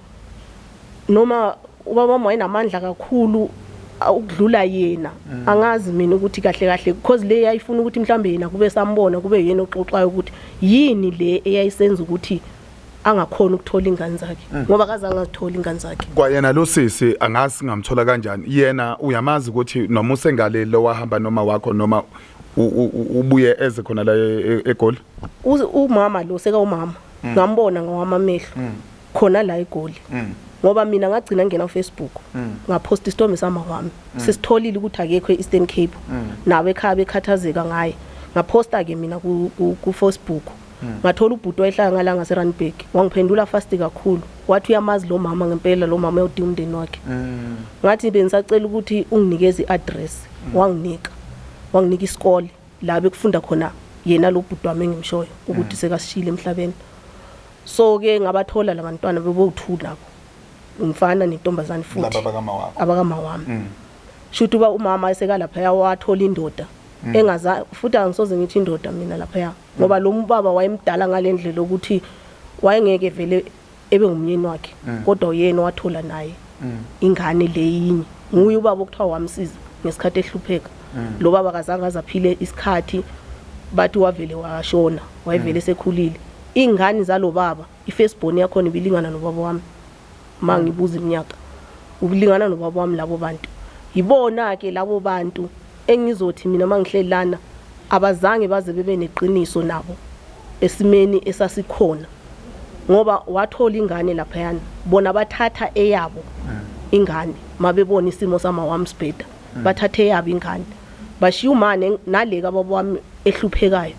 noma ubaba wami wayenamandla kakhulu ukudlula yena angazi mina ukuthi kahle because le yayifuna ukuthi mhlambe yena kube sambona kube yena oxoxayo ukuthi yini le eyayisenza ukuthi angakhona ukuthola ingane zakhe ngoba kazange azithola ingane zakhe kwayena lo sisi angazi ngamthola kanjani yena uyamazi ukuthi noma usengale lo wahamba noma wakho noma ubuye eze khona la eGoli umama lo seka umama ngambona ngawamamehlo khona la eGoli ngoba mina ngagcina ngena kuFacebook ngapost isithombe sama wami sesitholile ukuthi akekho eEastern Cape nawe ekhaya bekhathazeka ngaye ngaposta ke mina kuFacebook ngathola ubhuti wayehlala ngala ngaseRandburg wangiphendula fast kakhulu wathi uyamazi lo mama ngempela lo mama uyodinga umndeni wakhe ngathi bengisacela ukuthi unginikeze iaddress wanginika isikole la bekufunda khona yena lo bhuti wami engimshoyo ukuthi sekasishile emhlabeni so ke ngabathola labantwana bebowu2 lapho umfana nentombazane futhi abakama wami shuthi uba umama eseka lapha wathola indoda engaza futhi angisoze ngithi indoda mina lapha ngoba lo mbaba wayemdala ngalendlela ukuthi wayengeke vele ebe ngumyeni wakhe kodwa uyena wathola naye ingane leyinye nguye ubaba okuthiwa wamsiza ngesikhathi ehlupheka lo baba kazange azaphile isikhathi bathi wavele washona wayevele sekhulile ingane zalo baba ifirstborn yakhona ibilingana nobaba wami mangibuza iminyaka ubilingana nobaba wami labo bantu yibona ke labo bantu engizothi mina mangihleli lana abazange baze bebe neqiniso nabo esimeni esasikhona ngoba wathola ingane lapha yana bona bathatha eyabo ingane mabebona isimo sama wamsbheda bathathe eyabo ingane bashiya umane naleka baba wami ehluphekayo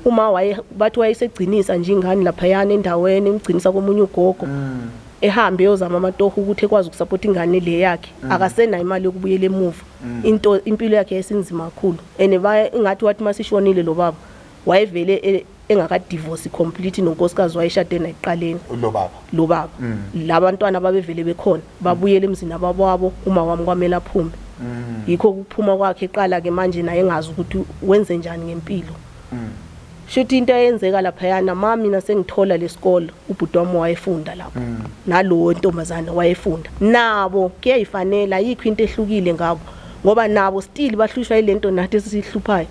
uma bathi wayesegcinisa nje ingane lapha yana endaweni emgcinisa komunye ugogo ehambe yozama amatoho ukuthi ekwazi ukusupport ingane le yakhe akasena imali yokubuyela emuva impilo yakhe yasinzima kakhulu ene ingathi wathi masishonile lo baba wayevele engaka divorce complete nonkosikazi wayeshade nayiqaleni lo baba labantwana babevele bekhona babuyele emzini ababo uma wami kwamela aphume yikho ukuphuma kwakhe eqala ke manje naye engazi ukuthi wenze njani ngempilo shuthi into eyenzeka lapha yana mami mina sengithola lesikole ubhuti wami wayefunda lapho nalo ntombazana wayefunda nabo kuyayifanela yikho into ehlukile ngabo ngoba nabo still bahlushwa ilento nathi esihluphayo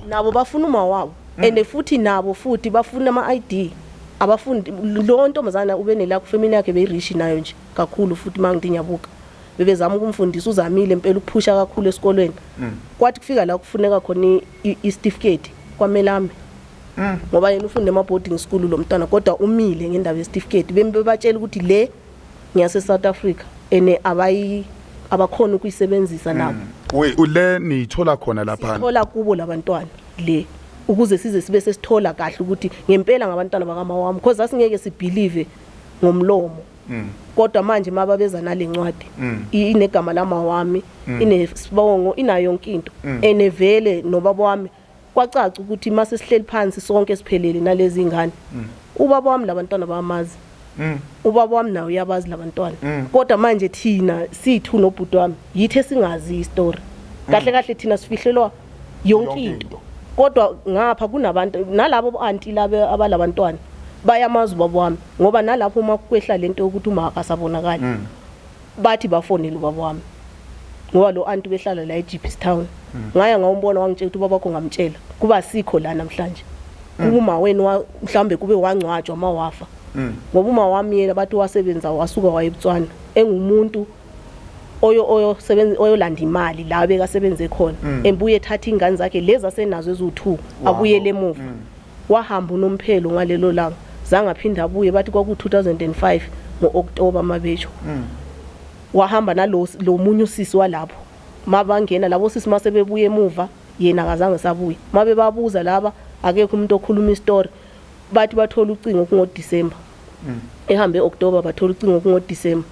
nabo bafuna uma wabo ene futhi nabo futhi bafuna ama-ID abafundi lo ntombazana ube nelakho family yakhe beyirishi nayo nje kakhulu futhi mangitinyabuka bebezama ukumfundisa uzamile impela ukuphusha kakhulu esikolweni kwathi kufika la kufuneka khona i-certificate kwamelambe ngoba yena ufunde ema-boarding school lo mntwana kodwa umile ngendaba ye-certificate bebatshela ukuthi le ngiyase South Africa ene abakhona ukuyisebenzisa nabo ule niyithola khona lapha sithola kubo labantwana le ukuze size sibe sesithola kahle ukuthi ngempela ngabantwana bakama wami because asingeke sibelieve ngomlomo kodwa manje mababeza nalencwadi inegama lama wami inesibongo inayo yonke into enevele nobaba wami kwacaca ukuthi mase sihleli phansi sonke siphelele nalezi ingane ubaba wami labantwana bamazi ubaba wami nawe uyabazi labantwana kodwa manje thina sithu nobhuti wami yithe singazi istory kahle kahle thina sifihlelwa yonke into kodwa ngapha kunabantu nalabo aunti laba abalabantwana bayamazi ubaba wami ngoba nalapho uma kwehla lento ukuthi uma akasabonakali bathi bafonela ubaba wami ngoba lo aunti behlala la eGP's Town ngaya ngawumbona wangitshela ukuthi ubaba wakho ngamtshela kuba sikho la namhlanje uma wena mhlambe kube wangcwatshwa mawafa ngoba uma wami yena bathi wasebenza wasuka wayebutswana engumuntu oyolanda imali la bekasebenze khona embuye ethatha ingane zakhe lezi asenazo ezu2 abuyele emuva wahamba unomphelo ngalelo langa zangaphinda abuye bathi kwaku 2005 ngoOctober mabesho wahamba nalo munye usisi walapho mabangena labo sisi mase bebuye emuva yena akazange sabuye mabe babuza laba akekho umuntu okhuluma istory bathi bathola ucingo kungoDisemba ehambe eOctober bathola ucingo kungoDisemba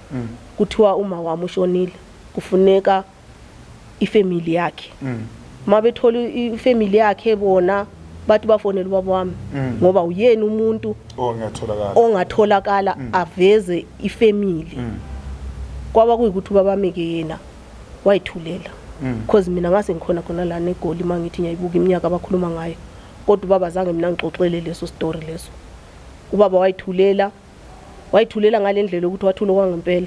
kuthiwa uma wami ushonile kufuneka ifamily yakhe mabethola ifamily yakhe bona bathi bafonela ubaba wami ngoba uyena umuntu ongatholakala aveze ifamily kwaba kuyikuthi ubaba meke yena wayithulela because mina ngase ngikhona khona la neGoli mangithi ngiyayibuka iminyaka abakhuluma ngayo kodwa ubaba zange mina ngixoxele leso story leso ubaba wayithulela ngalendlela ukuthi wathula kwangempela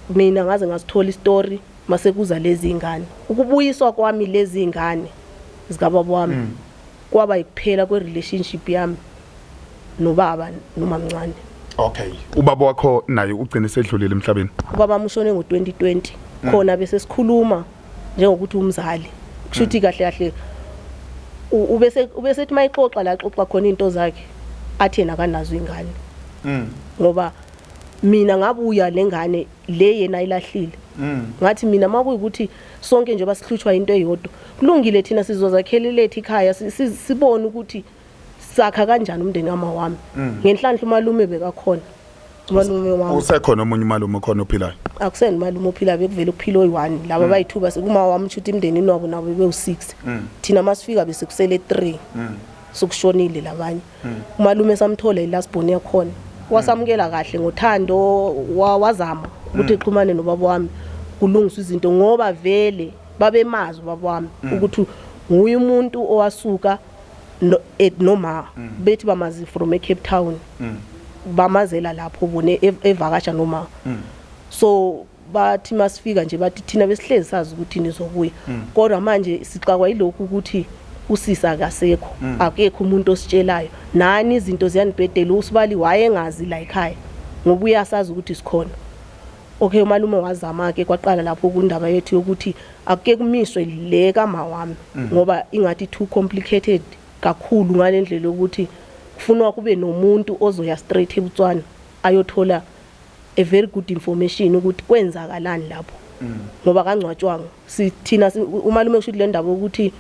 mina ngaze ngasithola istory mase kuza lezi ingane ukubuyiswa kwami lezi ingane zikababa wami kwaba ikuphela kwe-relationship yami nobaba nomamncane. Okay, ubaba wakho naye ugcine sedlulile emhlabeni? Ubaba mushone ngo-2020 khona bese sikhuluma njengokuthi umzali kushuthi kahle kahle ubesethi mayixoxa la xoxa khona into zakhe athi yena kanazo ingane ngoba mina ngabuya lengane le yena ilahlile ngathi mina makuyikuthi sonke nje basihlushwa into eyodwa kulungile thina sizozakhela lethi ikhaya sibone ukuthi sakha kanjani umndeni wami ngenhlanhla umalume bekakhona umalume wami usekhona omunye umalume khona ophilayo akuseni umalume ophilayo bekuvela ukuphila oyi1 laba bayithuba sekuma wami shuthi imndenini wabo nabo bewu6 thina masifika bese kusele 3 sokushonile labanye umalume samthola ilast born yakhona wasamukela kahle ngothando wazama ukuthi exhumane nobaba wami kulungiswa izinto ngoba vele babemazi babami ukuthi nguye umuntu owasuka noma bethi bamazi from eCape Town bamazela lapho bone evakasha noma so bathi masifika nje bathi thina besihlezi sazi ukuthi nizobuya kodwa manje sixakwa yilokhu ukuthi usisa akasekho akekho umuntu ositshelayo nani izinto ziyanibhedela usibali wayengazi la ekhaya ngoba uyasazi ukuthi sikhona okay umalume wazama ke kwaqala lapho kundaba yethu yokuthi akeke kumiswe le kama wami ngoba ingathi too complicated kakhulu ngalendlela ukuthi kufunwa kube nomuntu ozoya straight eButswana ayothola a very good information ukuthi kwenzakalani lapho ngoba kangcwatshwanga sithina umalume usho le ndaba ukuthi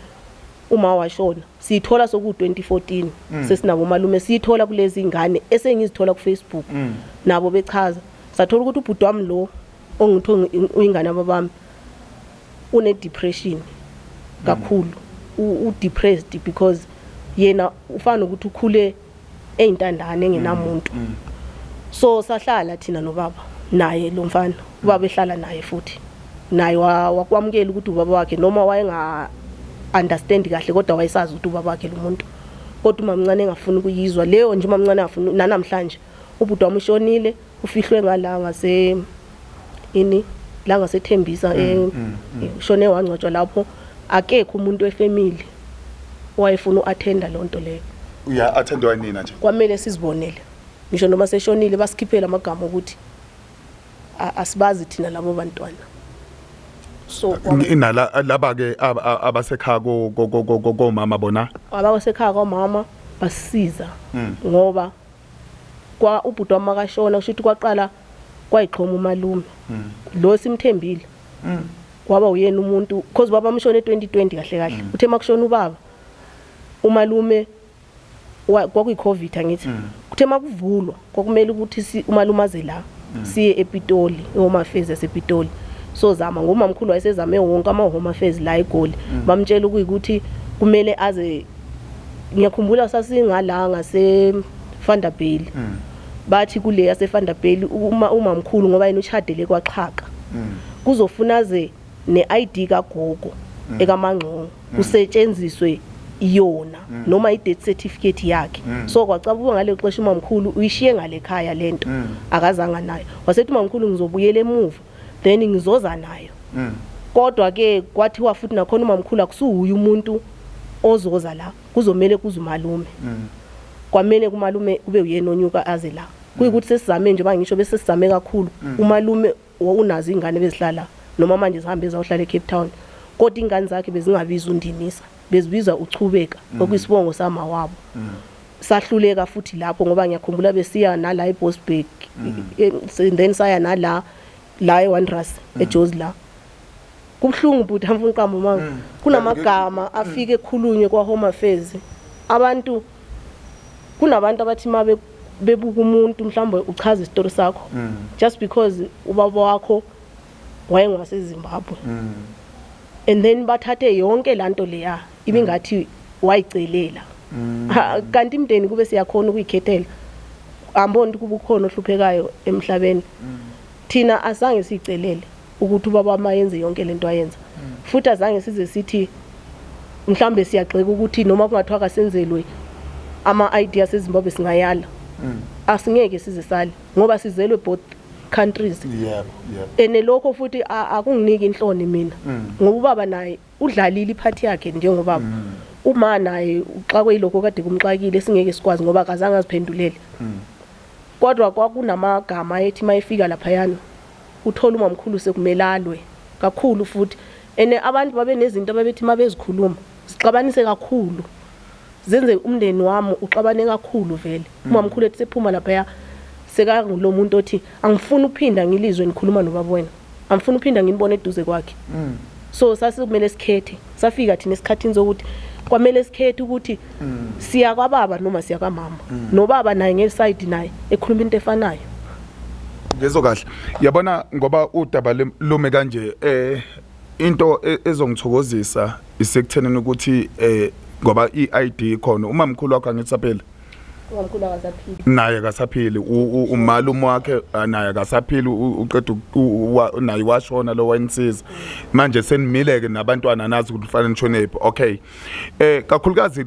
uma washona sithola soku 2014 sesinabo umalume sithola kulezi ingane esengizithola ku Facebook nabo bechaza sathola ukuthi ubhuti wami lo ongitho uyingane ababami une depression kakhulu u depressed because yena ufana ukuthi ukhule eyintandane engenamuntu so sahlala thina nobaba naye lo mfana ubaba ehlala naye futhi naye wakwamukela ukuthi ubaba wakhe noma wayenga understand kahle kodwa wayesazi ukuthi ubaba wakhe lo muntu kodwa umamncane engafuni ukuyizwa leyo nje umamncane afuna namhlanje ubhuti wami ushonile ufihlwe ngalanga la ngaseThembisa ushone wangcwatshwa lapho akekho umuntu wefamily wayefuna uattenda lonto leyo uya attendwa nina nje kwamele sizibonele ngisho noma seshonile basikhiphela amagama ukuthi asibazi thina labo bantwana so inala laba ke abasekhaya ko mama bona abasekhaya komama basiza ngoba kwa ubhuti wami kashona kusho ukuthi kwaqala kwayiqhoma umalume lo simthembile kwaba uyena umuntu because baba mshone 2020 kahle kahle uthe makushona ubaba umalume kwakuyi covid angithi kuthe makuvulwa kwakumele ukuthi umalume aze la siye ePitoli eHome Affairs yasePitoli so zama ngomamkhulu wayesezame wonke ama Home Affairs la eGoli bamtshela ukuthi kumele aze ngiyakhumbula sasingala ngase Vanderbijl bathi kule yase Vanderbijl umamkhulu ngoba yena uchadele kwaXhaka kuzofuna ze neID kagogo ekaMangqongo kusetshenziswe iyona noma ideath certificate yakhe so kwacabuka ngale xesha umamkhulu uyishiye ngale khaya lento akazanga nayo wasethi umamkhulu ngizobuyela emuva then ngizoza nayo kodwa ke kwathiwa futhi nakhona umamkhulu akusuhuye umuntu ozoza la kuzomela kuzumalume kwamele kumalume kube uyena onyuka aze la kuyikuthi sesizame nje bangisho bese sizame kakhulu umalume unazi ingane bezihlala noma manje zihambe ezahlala eCape Town kodwa ingane zakhe bezingabiza undinisa bezibiza uchubeka okwisibongo sama wabo sahluleka futhi lapho ngoba ngiyakhumbula besiya nala eBosbek then saya nala eWanderers eJozi la kubhlungu but hamfuna uqamba manga kunamagama afike ekhulunywe kwa Home Affairs abantu kunabantu abathi mabe bebuka umuntu mhlawumbe uchaza istory sakho just because ubaba wakho wayengwase Zimbabwe and then bathathe yonke lanto leya ibingathi wayicelela kanti imndeni kube siyakhona ukuyikhethela ambona ukuthi kuba ukhona ohluphekayo emhlabeni thina azange sicelele ukuthi ubaba mayenze yonke lento ayenza futhi azange size sithi mhlambe siyagxeka ukuthi noma kungathiwa kasenzelwe ama ideas eZimbabwe singayala asingeke size sale ngoba sizelwe both countries ene lokho futhi akunginiki inhloni mina ngoba ubaba naye udlalile iphathi yakhe njengobaba uma naye uxakwe ilokho kade kumxakile singeke sikwazi ngoba akazange aziphendulele kodwa kwakunamagama ethi mayifika lapha yana uthola umamkhulu sekumelalwe kakhulu futhi ene abantu babe nezinto ababethi mabezikhuluma sixabanise kakhulu zenze umndeni wami uxabane kakhulu vele umamkhulu ethi sephuma lapha seka ngulo muntu othi angifuni ukuphinda ngilizwe nikhuluma nobaba wena angifuni ukuphinda nginibone eduze kwakhe so sasikumele sikhethe safika thina esikhathini zokuthi kwamele sikhethe ukuthi siya kwababa noma siya kamama nobaba naye ngeside naye ekhuluma into efanayo ngezo kahle yabona ngoba udaba lume kanje into ezongithokozisa isekutheneni ukuthi ngoba iID khona umamkhulu wakho angithi saphela Wamkhulu akasaphili. naye akasaphili umalume wakhe naye akasaphili uqeda naye washona lo wensiza manje senimileke nabantwana nazi ukuthi kufanele nishonephi. Okay, kakhulukazi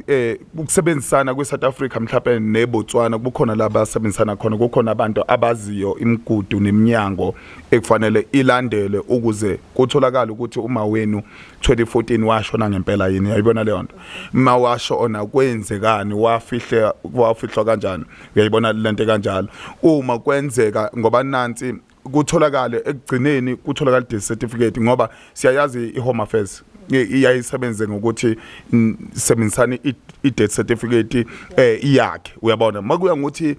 ukusebenzisana kweSouth Africa mhlawumbe neBotswana kukhona laba abasebenzisana khona, kukhona abantu abaziyo imigudu neminyango ekufanele ilandele ukuze kutholakala ukuthi uma wenu 2014 washona ngempela yini. Uyayibona leyo nto, ma washona kwenzekani, wafihlwa kanjani, uyayibona lento kanjalo. Uma kwenzeka ngoba nansi kutholakala ekugcineni kutholakala death certificate, ngoba siyayazi iHome Affairs iyayisebenze ngokuthi sebenzisana i-death certificate iyakhe. Uyabona makuya ngokuthi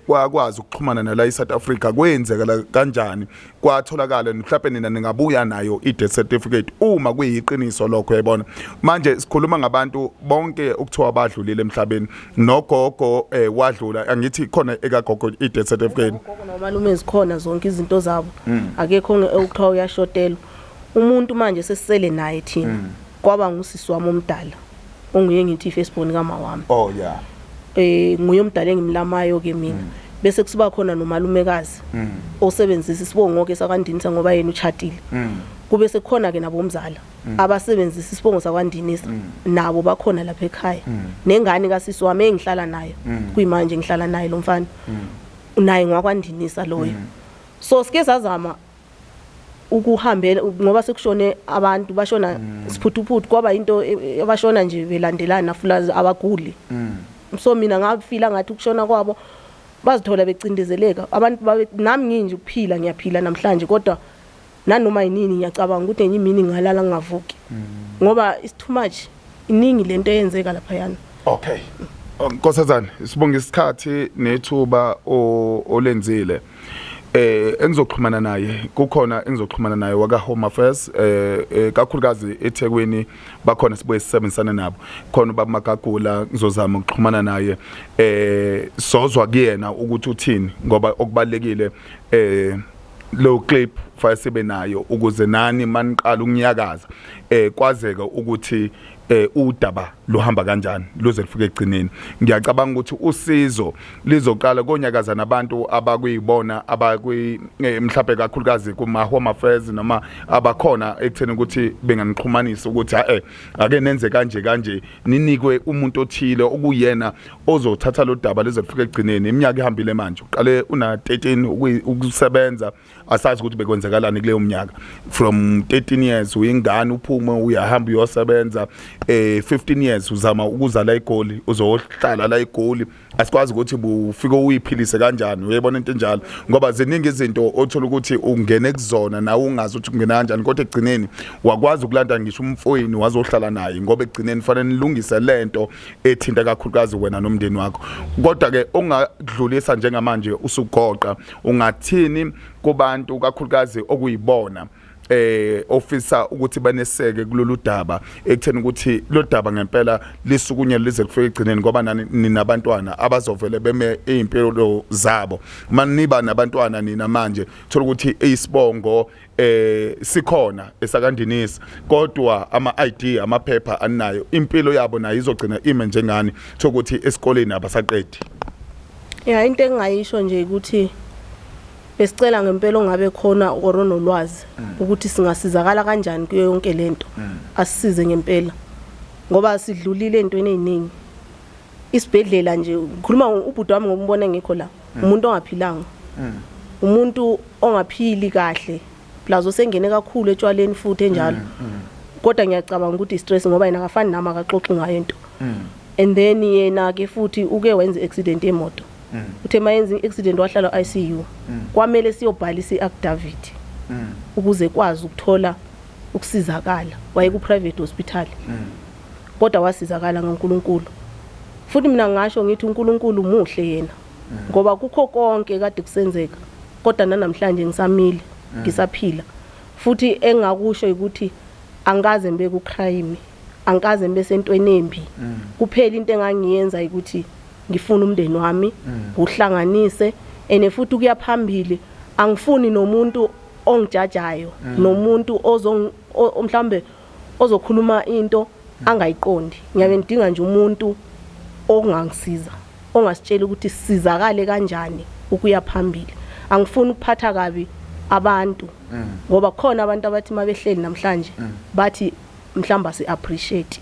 kwakwazi ukuxhumana nala eSouth Africa kwenzeka kanjani, kwatholakala mhlawumbe nina ningabuya nayo i-death certificate uma kuyiqiniso lokho. Uyabona manje sikhuluma ngabantu bonke ukuthiwa badlulile emhlabeni, nogogo wadlula, angithi khona ekagogo i-death certificate. Gogo nomalume zikhona zonke izinto zabo, akekho okuthiwa uyashotelwa. Umuntu manje sesisele naye thina kwaba ngusisi wami omdala onguye ngithi iFirstborn kama wami. Oh yeah, nguye omdala engimlamayo ke mina. Bese kusiba khona nomalumekazi osebenzisa isibongo ke sakwaNdinisa ngoba yena uchatile. Kube sekukhona ke nabo umzala abasebenzisa isibongo sakwaNdinisa, nabo bakhona lapha ekhaya. Nengane kasisi wami engihlala nayo kuyimanje ngihlala naye lo mfana naye ngwakwaNdinisa loyo. So sike sazama ukuhambela ngoba sekushone abantu bashona siphuthuphuthi, kwaba into abashona nje belandelana fulazi abaguli. So mina ngafila ngathi ukushona kwabo bazithola becindezeleka abantu nami nginje ukuphila, ngiyaphila namhlanje, kodwa nanoma yinini ngiyacabanga ukuthi enye imini ngalala ngavuki ngoba it's too much, iningi lento eyenzeka lapha yana. Okay, Nkosazana sibonga isikhathi nethuba olenzile. Engizoxhumana naye, kukhona engizoxhumana naye waka Home Affairs kakhulukazi eThekwini bakhona sibuye sisebenzisana nabo, khona ubaba Magagula ngizozama ukuxhumana naye sozwa kuyena ukuthi uthini, ngoba okubalekile lo clip file sibe nayo ukuze nani maniqala ukunyakaza kwazeka ukuthi udaba luhamba kanjani luze lifike egcineni. Ngiyacabanga ukuthi usizo lizoqala konyakaza nabantu abakuyibona abakwi mhlawumbe kakhulukazi kuma Home Affairs noma abakhona ekutheni ukuthi benganixhumanisa ukuthi ake nenze kanje ninikwe umuntu othile okuyena ozothatha lo daba lize lifike egcineni. Iminyaka ihambile manje, uqale una 13 ukusebenza, asazi ukuthi bekwenzekalani kuleyo mnyaka. From 13 years uyingane uphume uyahamba uyosebenza, 15 years uzama ukuzala igoli, uzohlala la igoli, asikwazi ukuthi bufike uyiphilise kanjani. Uyabona into enjalo, ngoba ziningi izinto othola ukuthi ungene kuzona nawe ungazi ukuthi ungena kanjani, kodwa egcineni wakwazi ukulanda ngisho umfowini wazohlala naye, ngoba egcineni fanele nilungise lento ethinta kakhulukazi wena nomndeni wakho. Kodwa ke ungadlulisa njengamanje usugoqa, ungathini kubantu kakhulukazi okuyibona ofisa ukuthi baneseke kulolu daba ekutheni ukuthi lo daba ngempela lisukunye lize kufike egcineni, ngoba ninabantwana abazovele beme impilo zabo. Maniba nabantwana nina manje thola ukuthi isibongo sikhona esakandinisa, kodwa ama-ID amaphepha anayo, impilo yabo nayo izogcina ime njengani thola ukuthi esikoleni abasaqedi. Yeah, into engayisho nje ukuthi besicela ngempela ongabe khona oronolwazi ukuthi singasizakala kanjani kuyo yonke lento, asisize ngempela ngoba sidlulile entweni eziningi. Isibhedlela nje ngikhuluma ubhuti wami ngokumbona ngikho la, umuntu ongaphilanga, umuntu ongaphili kahle, plazo sengene kakhulu etshwaleni futhi enjalo. Kodwa ngiyacabanga ukuthi stress ngoba yena akafani nami akaxoxi ngayo into. And then yena ke futhi uke wenza accident yemoto. Uthe mayenza accident wahlala ICU, kwamele siyobhalisa iAffidavit ukuze kwazi ukuthola ukusizakala. Waye ku private hospital, kodwa wasizakala ngoNkulunkulu. Futhi mina ngasho ngithi uNkulunkulu muhle yena, ngoba kukho konke kade kusenzeka, kodwa namhlanje ngisamile, ngisaphila. Futhi engakusho ukuthi angaze mbe ku crime, angaze mbe sentweni embi. Kuphela into engangiyenza ukuthi ngifuna umndeni wami uhlanganise, ene futhi kuyaphambili. Angifuni nomuntu ongijajayo, nomuntu mhlambe ozokhuluma into angayiqondi. Ngiyabe ngidinga nje umuntu ongangisiza, ongasitshela ukuthi sizakale kanjani ukuya phambili. Angifuni ukuphatha kabi abantu ngoba khona abantu abathi mabehleli namhlanje bathi mhlamba si appreciate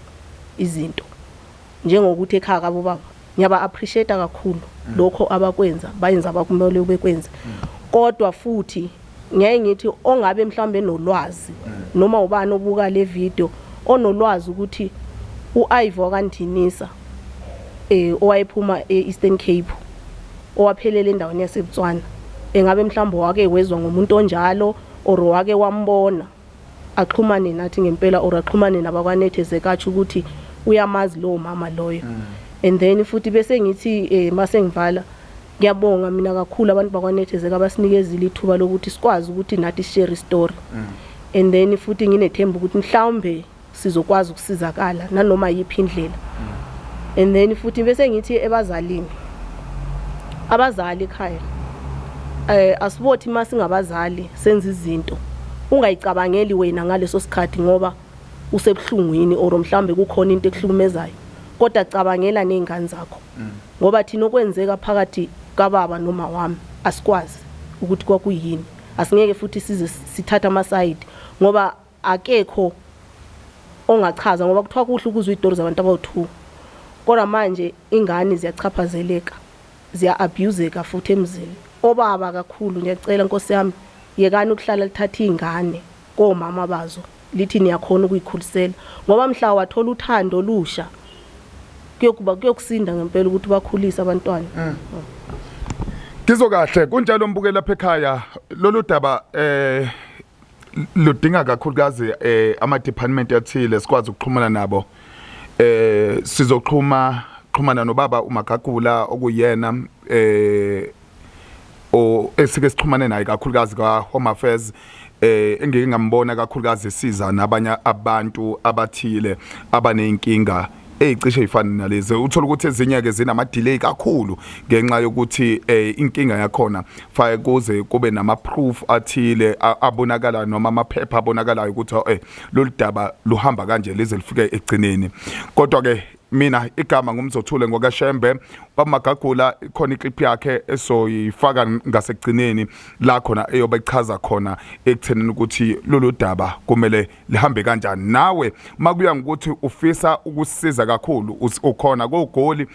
izinto njengokuthi ekhaya kabo baba ngiyaba appreciate kakhulu lokho abakwenza bayenza abakumele bekwenza kodwa futhi ngeke ngithi ongabe mhlambe nolwazi noma ubani obuka le video onolwazi ukuthi uIvo kaNdinisa owayephuma eEastern Cape owaphelele endaweni yaseButswana engabe mhlamba wake wezwa ngomuntu onjalo or wake wambona axhumane nathi ngempela or axhumane nabakwanethezekathi ukuthi uyamazi lo mama loyo and then futhi bese ngithi mase ngivala ngiyabonga mina kakhulu abantu bakwanethezeka abasinikezile ithuba lokuthi sikwazi ukuthi nathi share story and then futhi nginethemba ukuthi mhlawumbe sizokwazi ukusizakala nanoma yiphi indlela and then futhi bese ngithi ebazalini abazali ekhaya asibothi masingabazali senza izinto ungayicabangeli wena ngaleso sikhathi ngoba usebhlungwini or mhlambe kukhona into ekuhlukumezayo kodwa cabangela nezingane zakho ngoba thina okwenzeka phakathi kababa noma wami asikwazi ukuthi kwakuyini asingeke futhi size sithatha ama side ngoba akekho ongachaza ngoba kuthiwa kuhle ukuzwa izitori zabantu abawu2 kodwa manje ingane ziyachaphazeleka ziya abuseka futhi emzini obaba kakhulu ngiyacela Nkosi yami yekani ukuhlala lithatha izingane komama bazo lithi niyakhona ukuyikhulisela ngoba mhla wathola uthando lusha kuyokusinda ngempela ukuthi bakhulise abantwana Kizokahle kunjalo mbukela lapha ekhaya lolu daba ludinga kakhulukazi ama department athile sikwazi ukuxhumana nabo sizoxhumana nobaba uMagagula okuyena esike sixhumane naye kakhulukazi ka Home Affairs engeke ngambona kakhulukazi siza nabanye abantu abathile abanenkinga ezicishe ifana nalezi uthola ukuthi ezinye ke zinama delay kakhulu ngenxa yokuthi inkinga yakhona fa kuze kube nama proof athile abonakala noma amaphepha abonakalayo ukuthi lolu daba luhamba kanje lize lifike egcineni kodwa ke mina igama ngumzothule ngokaShembe baMagagula khona iclip yakhe esoyifaka ngasekugcineni la khona eyobe ichaza khona ekuthenini ukuthi lolu daba kumele lihambe kanjani nawe makuya ngokuthi ufisa ukusiza kakhulu ukhona koGoli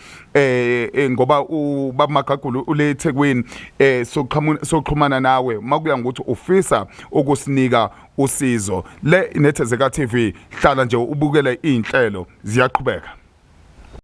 ngoba uBaMagagula ule eThekwini soxhumana nawe makuya ngokuthi ufisa ukusinika usizo le Nethezeka TV hlala nje ubukele inhlelo ziyaqhubeka.